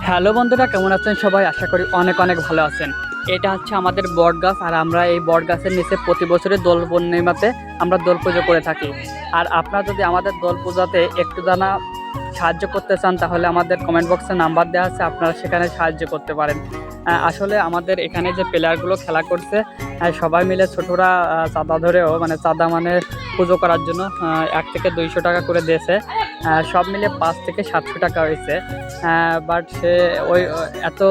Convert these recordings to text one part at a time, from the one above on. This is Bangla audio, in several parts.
হ্যালো বন্ধুরা, কেমন আছেন সবাই? আশা করি অনেক অনেক ভালো আছেন। এটা হচ্ছে আমাদের বট গাছ, আর আমরা এই বট গাছের নিচে প্রতি বছরের দোল পূর্ণিমাতে আমরা দোল পুজো করে থাকি। আর আপনারা যদি আমাদের দোল পূজাতে একটু জানা সাহায্য করতে চান, তাহলে আমাদের কমেন্ট বক্সে নাম্বার দেওয়া আছে, আপনারা সেখানে সাহায্য করতে পারেন। আসলে আমাদের এখানে যে প্লেয়ারগুলো খেলা করছে, সবাই মিলে ছোটরা চাঁদা ধরেও চাঁদা পুজো করার জন্য 1 থেকে 200 টাকা করে দিয়েছে। সব মিলে 5 থেকে 700 টাকা হয়েছে। বাট সে ওই এত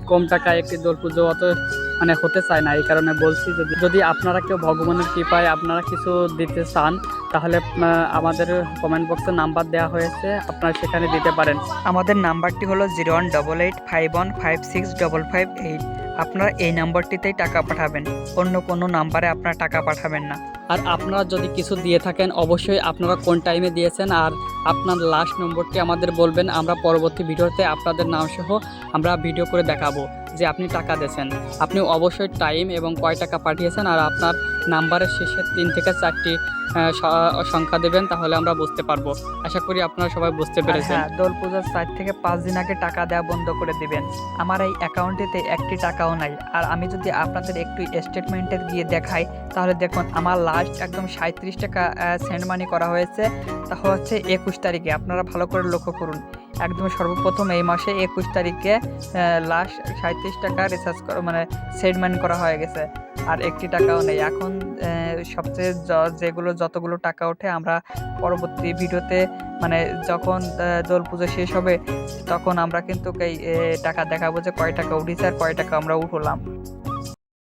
কম টাকায় একটি দোল পুজো অত হতে চায় না। এই কারণে বলছি, যদি যদি আপনারা কেউ ভগবানের কৃপায় আপনারা কিছু দিতে চান, তাহলে আমাদের কমেন্ট বক্সে নাম্বার দেওয়া হয়েছে, আপনারা সেখানে দিতে পারেন। আমাদের নাম্বারটি হলো 018851565558। আপনারা এই নাম্বারটিতেই টাকা পাঠাবেন, অন্য কোনো নাম্বারে আপনারা টাকা পাঠাবেন না। আর আপনারা যদি কিছু দিয়ে থাকেন, অবশ্যই আপনারা কোন টাইমে দিয়েছেন আর আপনার লাস্ট নম্বরটি আমাদের বলবেন। আমরা পরবর্তী ভিডিওতে আপনাদের নাম সহ আমরা ভিডিও করে দেখাবো যে আপনি টাকা দিয়েছেন। আপনি অবশ্যই টাইম এবং কয় টাকা পাঠিয়েছেন আর আপনার নাম্বারের শেষে 3 থেকে 4টি সংখ্যা দেবেন, তাহলে আমরা বুঝতে পারবো। আশা করি আপনারা সবাই বুঝতে পেরেছেন। হ্যাঁ, দোল পূজার 4 থেকে 5 দিন আগে টাকা দেওয়া বন্ধ করে দিবেন। আমার এই অ্যাকাউন্টেতে একটি টাকাও নাই। আর আমি যদি আপনাদের একটু স্টেটমেন্টে গিয়ে দেখাই, তাহলে দেখুন আমার লাস্ট একদম 37 টাকা সেন্ড মানি করা হয়েছে। তা হচ্ছে 21 তারিখে। আপনারা ভালো করে লক্ষ্য করুন, একদম সর্বপ্রথম এই মাসে 21 তারিখে লাস্ট 37 টাকা রিচার্জ সেন্ড মানি করা হয়ে গেছে। আর একটি টাকাও নেই। এখন সবচেয়ে যতগুলো টাকা ওঠে, আমরা পরবর্তী ভিডিওতে যখন দোল পুজো শেষ হবে, তখন আমরা কিন্তু এই টাকা দেখাবো যে কয় টাকা উঠেছে আর কয় টাকা আমরা উঠলাম।